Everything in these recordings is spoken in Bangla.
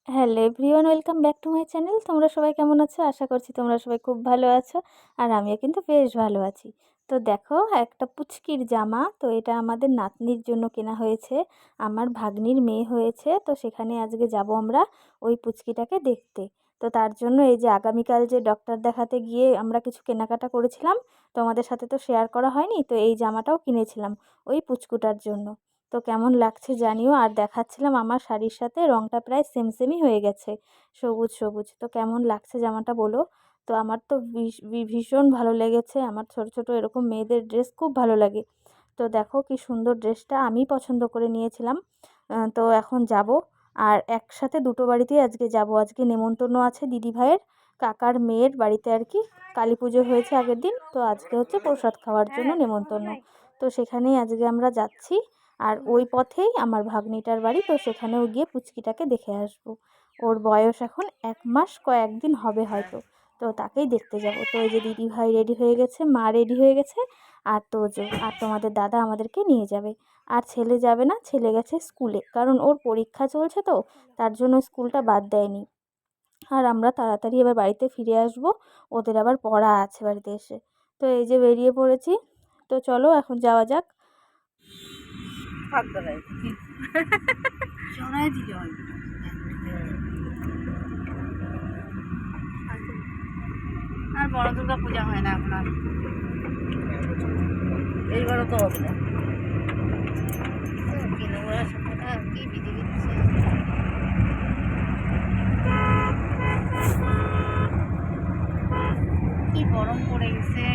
Hello everyone, welcome back to my channel. তোমরা সবাই কেমন আছো? আশা করছি তোমরা সবাই খুব ভালো আছো, আর আমিও কিন্তু বেশ ভালো আছি। তো দেখো, একটা পুচকির জামা, তো এটা আমাদের নাতনির জন্য কেনা হয়েছে। আমার ভাগ্নির মেয়ে হয়েছে, তো সেখানে আজকে যাব আমরা ওই পুচকিটাকে দেখতে। তো তার জন্য এই যে আগামীকাল যে ডক্টর দেখাতে গিয়ে আমরা কিছু কেনাকাটা করেছিলাম, তোমাদের সাথে তো শেয়ার করা হয়নি, তো এই জামাটাও কিনেছিলাম ওই পুচকুটার জন্য। তো কেমন লাগছে জানিও। আর দেখাচ্ছিলাম আমার শাড়ির সাথে রঙটা প্রায় সেম সেমই হয়ে গেছে, সবুজ সবুজ। তো কেমন লাগছে জামাটা বলো। তো আমার তো ভীষণ ভালো লেগেছে। আমার ছোট ছোট এরকম মেয়েদের ড্রেস খুব ভালো লাগে। তো দেখো কি সুন্দর ড্রেসটা, আমি পছন্দ করে নিয়েছিলাম। তো এখন যাব, আর একসাথে দুটো বাড়িতেই আজকে যাব। আজকে নেমন্তন্ন আছে দিদি ভাইয়ের কাকার মেয়ের বাড়িতে আর কি। কালী পুজো হয়েছে আগের দিন, তো আজকে হচ্ছে প্রসাদ খাওয়ার জন্য নেমন্তন্ন। তো সেখানেই আজকে আমরা যাচ্ছি। আর ওই পথেই আমার ভাগ্নিটার বাড়ি, তো সেখানেও গিয়ে পুচকিটাকে দেখে আসবো। ওর বয়স এখন 1 মাস কয়েকদিন হবে হয়তো। তো তাকেই দেখতে যাব। তো এই যে দিদি ভাই রেডি হয়ে গেছে, মা রেডি হয়ে গেছে, আর তো যে আর তোমাদের দাদা আমাদেরকে নিয়ে যাবে। আর ছেলে যাবে না, ছেলে গেছে স্কুলে, কারণ ওর পরীক্ষা চলছে, তো তার জন্য স্কুলটা বাদ দেয়নি। আর আমরা তাড়াতাড়ি এবার বাড়িতে ফিরে আসব, ওদের আবার পড়া আছে বাড়িতে এসে। তো এই যে বেরিয়ে পড়েছি। তো চলো এখন যাওয়া যাক। আর বড় দুর্গা পূজা হয় না এখন আর, এইবারও তো হবে না। কি বিধি দিচ্ছে, কি গরম পড়ে গেছে।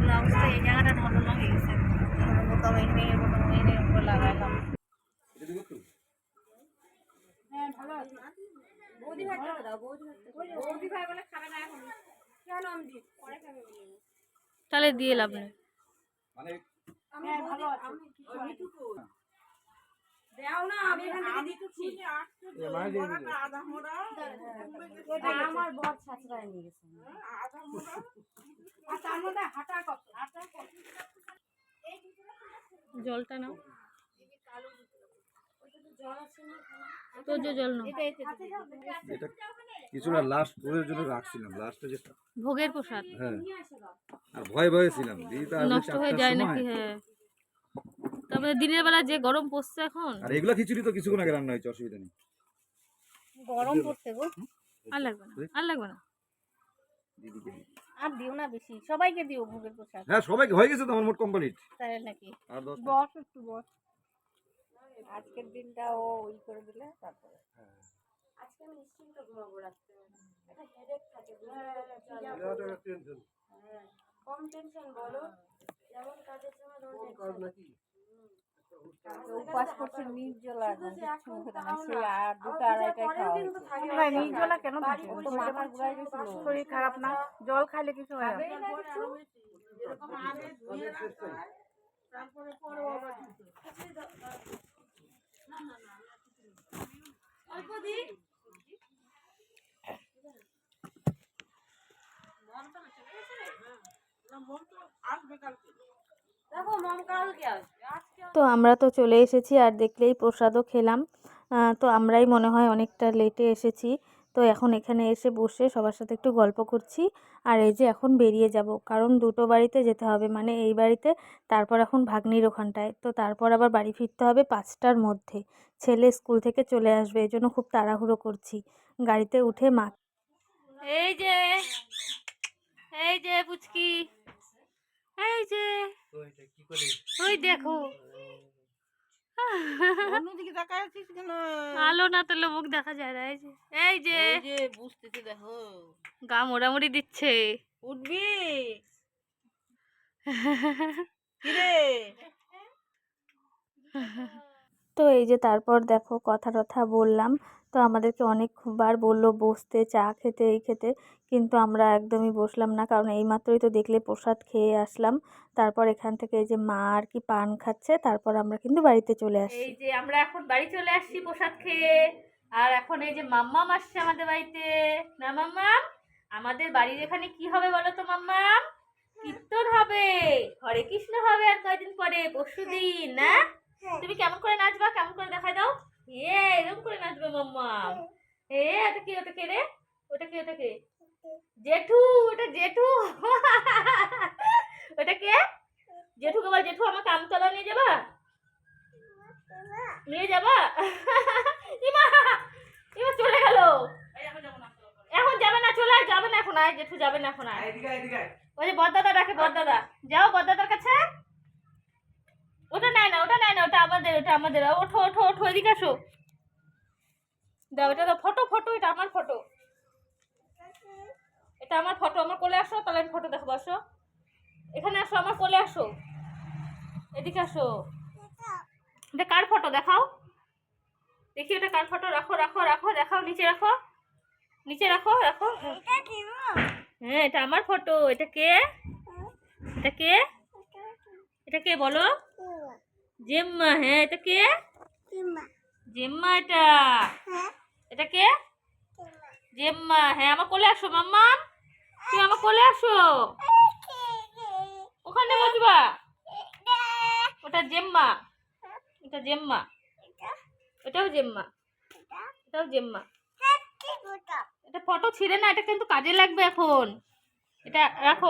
ব্লাউজটা এই জায়গাটা ঢালানো হয়ে গেছে, বোতাম এনে বোতাম এনে উপরে লাগাইলাম। হ্যাঁ ভালো আছে। বৌদি ভাই দাও, বৌদি ভাই বলে খাবে না এখন। কেন আমি দিই পরে খাবে বলে, তাহলে দিয়ে লাভ নেই। হ্যাঁ ভালো আছে। দাও না, আমি এখান থেকে দিচ্ছি। আধা মোড়া আমার বর ছাছড়ায় নিয়ে গেছে, আধা মোড়া। আর তার মধ্যে হাঁটা কত, হাঁটা কত। জলটা নাও, তো যে জল নাও। এটা কিছু না, লাস্ট ভোগের জন্য রাখছিলাম, লাস্টে যেটা ভোগের প্রসাদ হ্যাঁ। আর ভয় ভয়ে ছিলাম দিদি তো আসবে নষ্ট হয়ে 4টার যায় সময়। নাকি? হ্যাঁ, তারপরে দিনের বেলা যে গরম পড়ছে এখন। আর এগুলা খিচুড়ি তো কিছুক্ষণ আগে রান্না হয়েছে, অসুবিধা নেই। গরম পড়ছে গো। আর লাগবে না, আর লাগবে না। দিদিকে দিই। আর দিও না বেশি, সবাইকে দিও ভোগের প্রসাদ। হ্যাঁ সবাইকে হয়ে গেছে তো, আমার মোট কমপ্লিট। তাই নাকি? আর 10 বস একটু বস, আজকের দিনটা ও ওই করে দিলে তারপরে আজকে আমি নিশ্চিন্ত ঘুমাবো রাত্রে। একটা হেডেক থাকে, টেনশন, হ্যাঁ কম টেনশন বলো। যেমন কাজের সময় টেনশন, উপাস করছে নির্জলা, কিছু মুখে দেয় না, সেই আর দুটো আড়াইটায় খাওয়া হয়েছে। নির্জলা কেন থাকে? তো মাথা ঘুরাই গেছিল, শরীর খারাপ না, জল খাইলে কিছু হয় না। তারপরে পরে আবার অল্প দিন দেখো মম কালকে আসবে, আজকে তো আমরা তো চলে এসেছি, আর দেখলেই প্রসাদও খেলাম। তো আমরাই মনে হয় অনেকটা লেটে এসেছি। তো এখন এখানে এসে বসে সবার সাথে একটু গল্প করছি। আর এই যে এখন বেরিয়ে যাব, কারণ দুটো বাড়িতে যেতে হবে, মানে এই বাড়িতে, তারপর এখন ভাগ্নির ওখানটায়, তো তারপর আবার বাড়ি ফিরতে হবে 5টার মধ্যে। ছেলে স্কুল থেকে চলে আসবে, এই জন্য খুব তাড়াহুড়ো করছি। গাড়িতে উঠে মা, এই যে, এই যে পুচকি, এই যে, ওই দেখো, অন্যদিকে তাকায় আছিস কেন? আলো না তাহলে মুখ দেখা যায় না। এই যে, এই যে ওই যে বুঝতেছি, দেখো গা মোড়ামুড়ি দিচ্ছে। উঠবি কিরে? তো এই যে তারপর দেখো কথা টথা বললাম। তো আমাদেরকে অনেকবার বললো বসতে, চা খেতে, এই খেতে, কিন্তু আমরা একদমই বসলাম না, কারণ এইমাত্রই তো দেখলে প্রসাদ খেয়ে আসলাম। তারপর এখান থেকে এই যে মা আর কি পান খাচ্ছে, তারপর আমরা কিন্তু বাড়িতে চলে আসছি। এই যে আমরা এখন বাড়ি চলে আসছি প্রসাদ খেয়ে। আর এখন এই যে মাম্মাম আসছে আমাদের বাড়িতে। না মাম্মাম, আমাদের বাড়ির এখানে কি হবে বলো তো মাম্মাম? কীর্তন হবে, হরে কৃষ্ণ হবে আর কয়দিন পরে, পরশুদিন না? তুমি কেমন করে নাচবা, কেমন করে দেখাই দাও। এরকম করে নাচবে মাম্মা। ওটা কি, ওটা কে রে, ওটা কি, ওটা কে? জেঠু, ওটা জেঠু। ওটা কে? জেঠু কে বল, জেঠু আমাকে আমতলা নিয়ে যাবা, নিয়ে যাবা। ইমা, ইমা চলে গেল। এখন যাবে না, চলে যাবে না এখন, আয় জেঠু যাবে না এখন, আয়। ওই যে বড়দাদা ডাকে, বড়দাদা যাও বড়দাদার কাছে। ওটা নেয় না, ওটা নেয় না, ওটা আমাদের, ওটা আমাদের। ওঠো ওঠো ওঠো, এদিকে আসো। দাও, এটা ফটো, ফটো, এটা আমার ফটো, এটা আমার ফটো। আমার কোলে আসো, তাহলে আমি ফটো দেখবো। আসো এখানে, আসো আমার কোলে আসো, এদিকে আসো। এটা কার ফটো দেখাও দেখি, ওটা কার ফটো? রাখো রাখো রাখো, দেখাও, নিচে রাখো, নিচে রাখো, রাখো। হ্যাঁ, এটা আমার ফটো। এটা কে, এটা কে, এটা কে বলো? জেম্মা। হ্যাঁ, এটা কে? জেম্মা। এটা, এটা কে? জেম্মা। হ্যাঁ, আমার কোলে আসো মাম্মা, তুমি আমার কোলে আসো। ওখানে বসবা। ওটা জেম্মা, এটা জেম্মা, এটাও জেম্মা, এটাও জেম্মা। এটা ফটো ছিঁড়ে না, এটা কিন্তু কাজে লাগবে এখন। এটা রাখো।